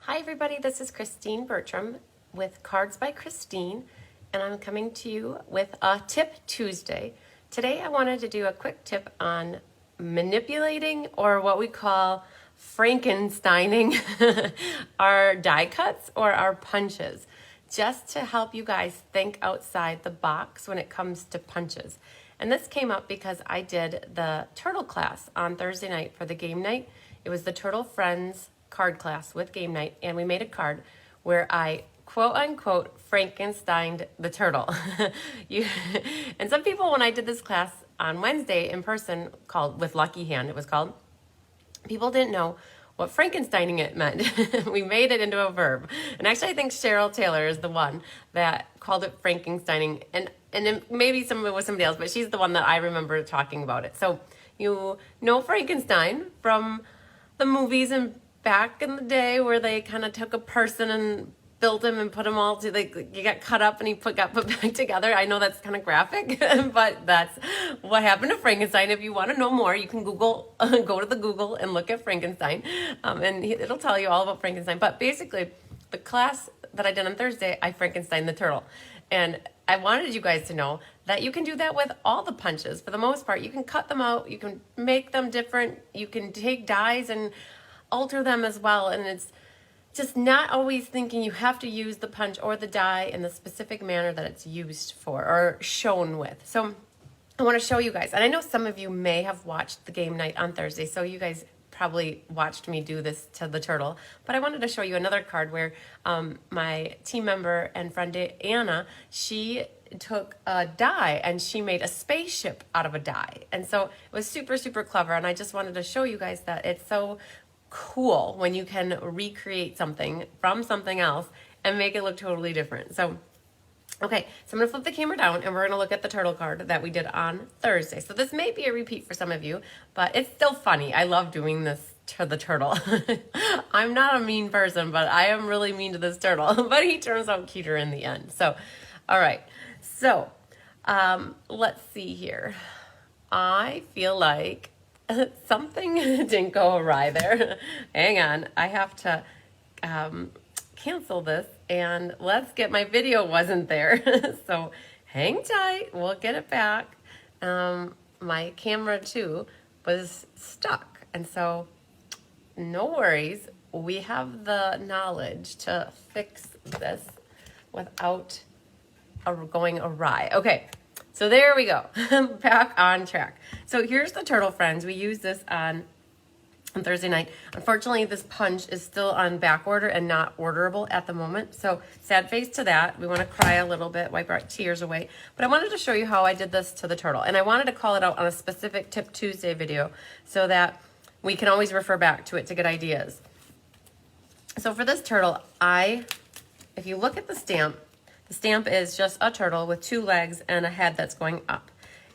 Hi everybody, this is Christine Bertram with Cards by Christine, and I'm coming to you with a Tip Tuesday. Today I wanted to do a quick tip on manipulating, or what we call Frankenstein-ing, our die cuts or our punches, just to help you guys think outside the box when it comes to punches. And this came up because I did the turtle class on Thursday night for the game night. It was the Turtle Friends card class with game night, and we made a card where I quote unquote Frankensteined the turtle. And some people, when I did this class on Wednesday in person, called with Lucky Hand, it was called, people didn't know what Frankensteining it meant. We made it into a verb. And actually I think Cheryl Taylor is the one that called it Frankensteining, and maybe some of it was somebody else, but she's the one that I remember talking about it. So you know Frankenstein from the movies and back in the day, where they kind of took a person and built him and put him all to, like, you got cut up and he got put back together. I know that's kind of graphic, but that's what happened to Frankenstein. If you want to know more, you can Google, go to the Google and look at Frankenstein, and it'll tell you all about Frankenstein. But basically, the class that I did on Thursday, I Frankenstein the turtle. And I wanted you guys to know that you can do that with all the punches. For the most part, you can cut them out, you can make them different, you can take dies and alter them as well. And it's just not always thinking you have to use the punch or the die in the specific manner that it's used for or shown with. So I want to show you guys, and I know some of you may have watched the game night on Thursday, so you guys probably watched me do this to the turtle, but I wanted to show you another card where my team member and friend Anna, she took a die and she made a spaceship out of a die. And so it was super, super clever, and I just wanted to show you guys that it's so cool when you can recreate something from something else and make it look totally different. So okay, so I'm going to flip the camera down and we're going to look at the turtle card that we did on Thursday. So this may be a repeat for some of you, but it's still funny. I love doing this to the turtle. I'm not a mean person, but I am really mean to this turtle, but he turns out cuter in the end. So, all right. So, let's see here. I feel like something didn't go awry there. Hang on, I have to cancel this, and let's get, my video wasn't there. So hang tight, we'll get it back. My camera too was stuck, and so no worries, we have the knowledge to fix this without going awry. Okay, so there we go. Back on track. So here's the turtle friends. We used this on Thursday night. Unfortunately, this punch is still on back order and not orderable at the moment. So sad face to that. We want to cry a little bit, wipe our tears away. But I wanted to show you how I did this to the turtle. And I wanted to call it out on a specific Tip Tuesday video so that we can always refer back to it to get ideas. So for this turtle, if you look at the stamp is just a turtle with two legs and a head that's going up.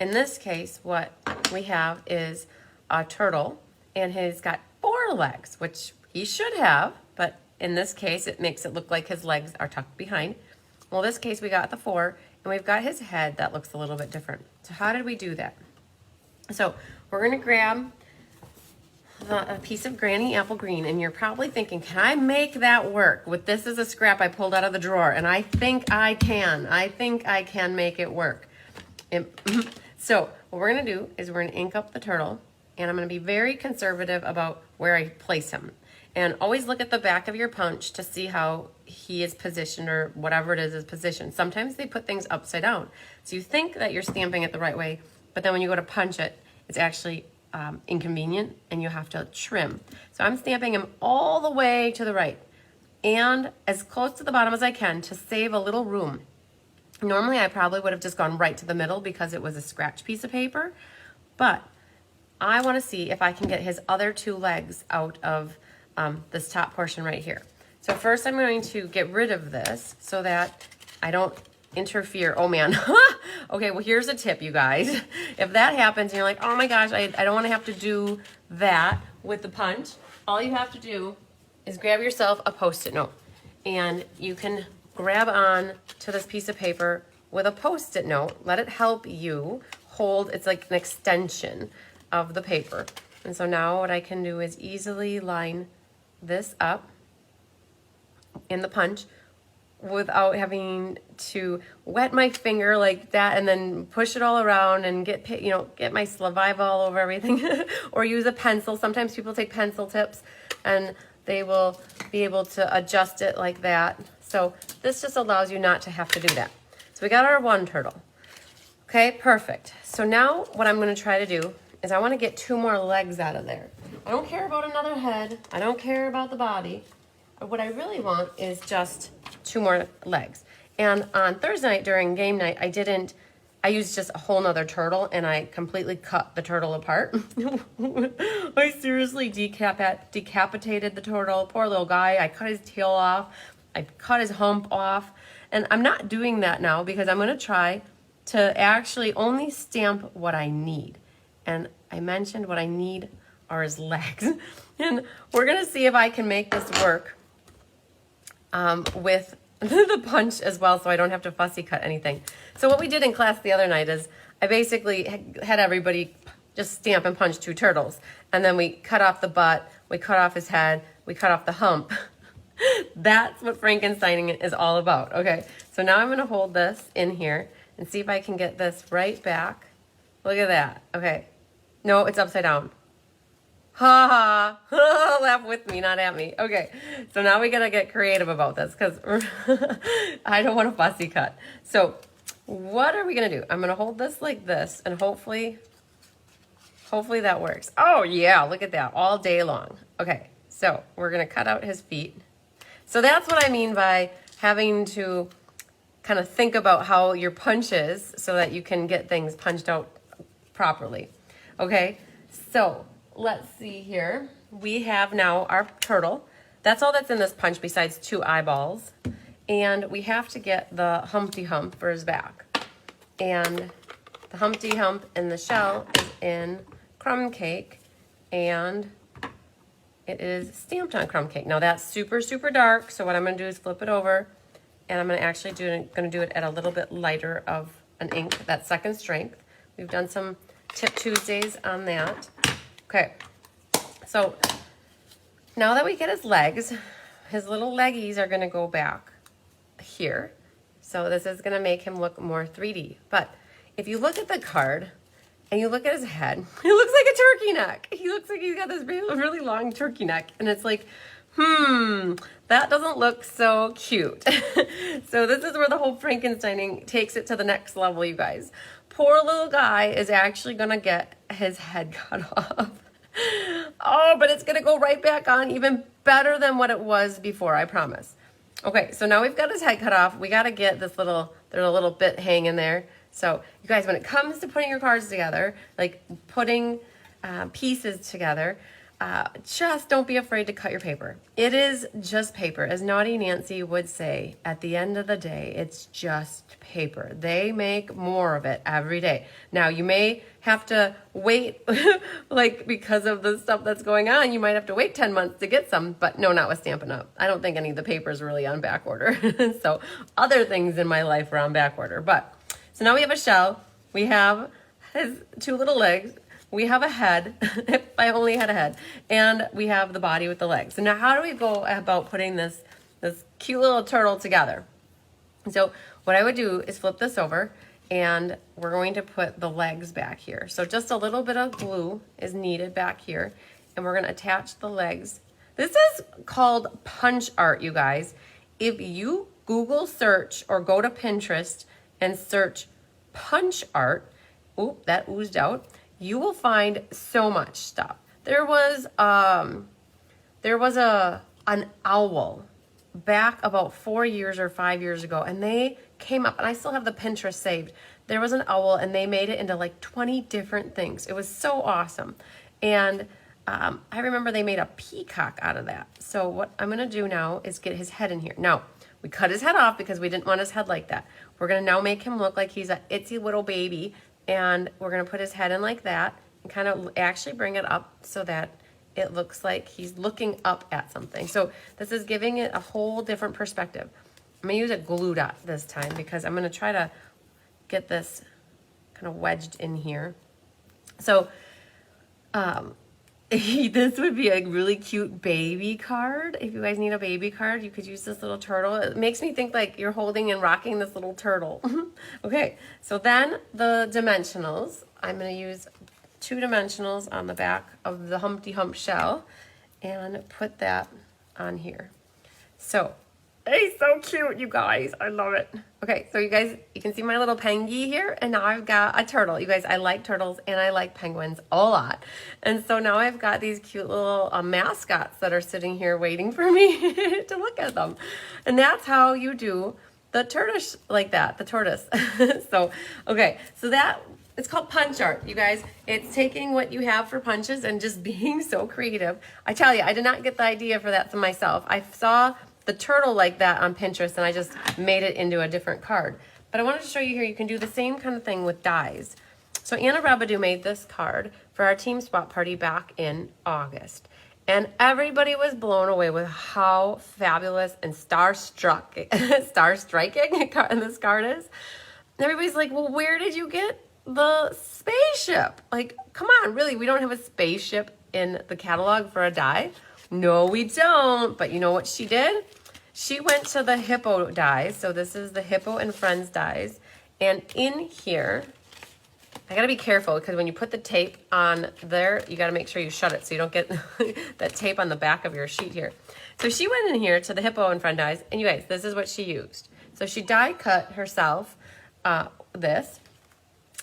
In this case, what we have is a turtle, and he's got four legs, which he should have, but in this case, it makes it look like his legs are tucked behind. Well, in this case, we got the four, and we've got his head that looks a little bit different. So how did we do that? So we're gonna grab a piece of Granny Apple Green, and you're probably thinking, can I make that work? With this as a scrap I pulled out of the drawer, and I think I can. I think I can make it work. So what we're gonna do is we're gonna ink up the turtle, and I'm gonna be very conservative about where I place him. And always look at the back of your punch to see how he is positioned, or whatever it is positioned. Sometimes they put things upside down. So you think that you're stamping it the right way, but then when you go to punch it, it's actually inconvenient, and you have to trim. So I'm stamping him all the way to the right and as close to the bottom as I can to save a little room. Normally I probably would have just gone right to the middle because it was a scratch piece of paper, but I want to see if I can get his other two legs out of this top portion right here. So first I'm going to get rid of this so that I don't interfere. Oh man. Okay, well here's a tip, you guys. If that happens and you're like, oh my gosh, I don't want to have to do that with the punch, all you have to do is grab yourself a Post-it note, and you can grab on to this piece of paper with a Post-it note. Let it help you hold, it's like an extension of the paper. And so now what I can do is easily line this up in the punch without having to wet my finger like that and then push it all around and get my saliva all over everything or use a pencil. Sometimes people take pencil tips and they will be able to adjust it like that. So this just allows you not to have to do that. So we got our one turtle. Okay, perfect. So now what I'm going to try to do is I want to get 2 more legs out of there. I don't care about another head. I don't care about the body. What I really want is just 2 more legs. And on Thursday night during game night, I used just a whole nother turtle and I completely cut the turtle apart. I seriously decapitated the turtle. Poor little guy. I cut his tail off. I cut his hump off. And I'm not doing that now because I'm going to try to actually only stamp what I need. And I mentioned what I need are his legs. And we're going to see if I can make this work with the punch as well, so I don't have to fussy cut anything. So what we did in class the other night is I basically had everybody just stamp and punch 2 turtles. And then we cut off the butt, we cut off his head, we cut off the hump. That's what Frankenstein-ing is all about. Okay, so now I'm going to hold this in here and see if I can get this right back. Look at that. Okay. No, it's upside down. Ha ha. Laugh with me, not at me. Okay, so now we got to get creative about this because I don't want to fussy cut. So what are we going to do? I'm going to hold this like this and hopefully that works. Oh yeah, look at that, all day long. Okay, so we're going to cut out his feet. So that's what I mean by having to kind of think about how your punch is so that you can get things punched out properly. Okay, so let's see here. We have now our turtle. That's all that's in this punch besides 2 eyeballs. And we have to get the Humpty Hump for his back. And the Humpty Hump in the shell is in crumb cake. And it is stamped on crumb cake. Now that's super, super dark. So what I'm going to do is flip it over. And I'm going to actually do it at a little bit lighter of an ink. That's second strength. We've done some Tip Tuesdays on that. Okay, so now that we get his legs, his little leggies are going to go back here. So this is going to make him look more 3D. But if you look at the card and you look at his head, he looks like a turkey neck. He looks like he's got this really long turkey neck. And it's like, that doesn't look so cute. So this is where the whole Frankenstein-ing takes it to the next level, you guys. Poor little guy is actually going to get his head cut off. Oh, but it's going to go right back on even better than what it was before, I promise. Okay, so now we've got his head cut off. We got to get there's a little bit hanging there. So you guys, when it comes to putting your cards together, like putting pieces together, just don't be afraid to cut your paper. It is just paper. As Naughty Nancy would say, at the end of the day, it's just paper. They make more of it every day. Now, you may have to wait, like because of the stuff that's going on, you might have to wait 10 months to get some, but no, not with Stampin' Up. I don't think any of the paper is really on back order. So other things in my life are on back order. But, so now we have a shell. We have his 2 little legs. We have a head, if I only had a head, and we have the body with the legs. So now how do we go about putting this cute little turtle together? So what I would do is flip this over, and we're going to put the legs back here. So just a little bit of glue is needed back here, and we're going to attach the legs. This is called punch art, you guys. If you Google search or go to Pinterest and search punch art, oop, that oozed out, you will find so much stuff. There was an owl back about 4 years or 5 years ago, and they came up, and I still have the Pinterest saved. There was an owl, and they made it into like 20 different things. It was so awesome. And I remember they made a peacock out of that. So what I'm gonna do now is get his head in here. Now, we cut his head off because we didn't want his head like that. We're gonna now make him look like he's an itsy little baby, and we're gonna put his head in like that and kind of actually bring it up so that it looks like he's looking up at something. So this is giving it a whole different perspective. I'm gonna use a glue dot this time because I'm gonna try to get this kind of wedged in here. So This would be a really cute baby card. If you guys need a baby card, you could use this little turtle. It makes me think like you're holding and rocking this little turtle. Okay, so then the dimensionals. I'm going to use 2 dimensionals on the back of the Humpty Hump shell and put that on here. So, he's so cute, you guys. I love it. Okay, so you guys, you can see my little pengy here, and now I've got a turtle. You guys, I like turtles and I like penguins a lot. And so now I've got these cute little mascots that are sitting here waiting for me to look at them. And that's how you do the tortoise like that, the tortoise. So, okay, so that, it's called punch art, you guys. It's taking what you have for punches and just being so creative. I tell you, I did not get the idea for that for myself. I saw the turtle like that on Pinterest and I just made it into a different card. But I wanted to show you here, you can do the same kind of thing with dies. So Anna Rabadou made this card for our team swap party back in August. And everybody was blown away with how fabulous and star-striking this card is. Everybody's like, well, where did you get the spaceship? Like, come on, really, we don't have a spaceship in the catalog for a die? No, we don't. But you know what she did? She went to the hippo dies. So this is the Hippo and Friends dies. And in here, I gotta be careful because when you put the tape on there, you gotta make sure you shut it so you don't get that tape on the back of your sheet here. So she went in here to the Hippo and Friend dies, and you guys, this is what she used. So she die cut herself this,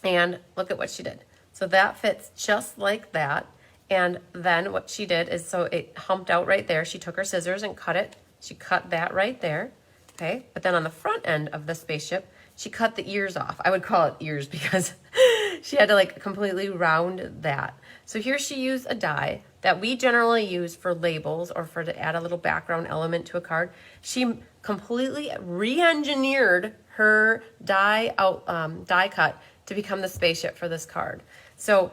and look at what she did. So that fits just like that. And then what she did is, so it humped out right there. She took her scissors and cut it. She cut that right there, okay? But then on the front end of the spaceship, she cut the ears off. I would call it ears because she had to like completely round that. So here she used a die that we generally use for labels or for to add a little background element to a card. She completely re-engineered her die cut to become the spaceship for this card. So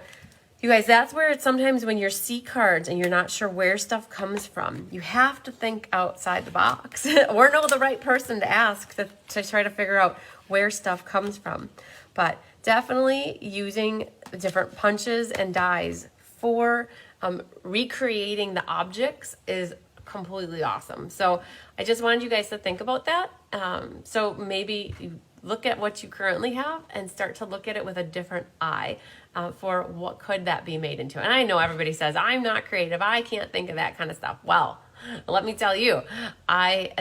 you guys, that's where it's sometimes when you see cards and you're not sure where stuff comes from, you have to think outside the box or know the right person to ask to try to figure out where stuff comes from. But definitely using different punches and dies for recreating the objects is completely awesome. So I just wanted you guys to think about that. So maybe you look at what you currently have and start to look at it with a different eye for what could that be made into. And I know everybody says, I'm not creative, I can't think of that kind of stuff. Well, let me tell you,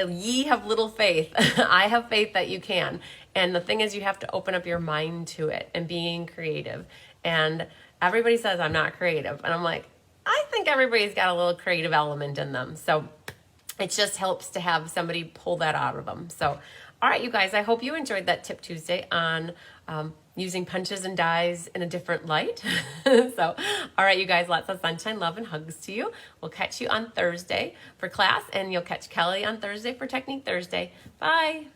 ye have little faith. I have faith that you can. And the thing is, you have to open up your mind to it and being creative. And everybody says I'm not creative. And I'm like, I think everybody's got a little creative element in them. So it just helps to have somebody pull that out of them. So, all right, you guys, I hope you enjoyed that Tip Tuesday on using punches and dies in a different light. So, all right, you guys, lots of sunshine, love, and hugs to you. We'll catch you on Thursday for class, and you'll catch Kelly on Thursday for Technique Thursday. Bye.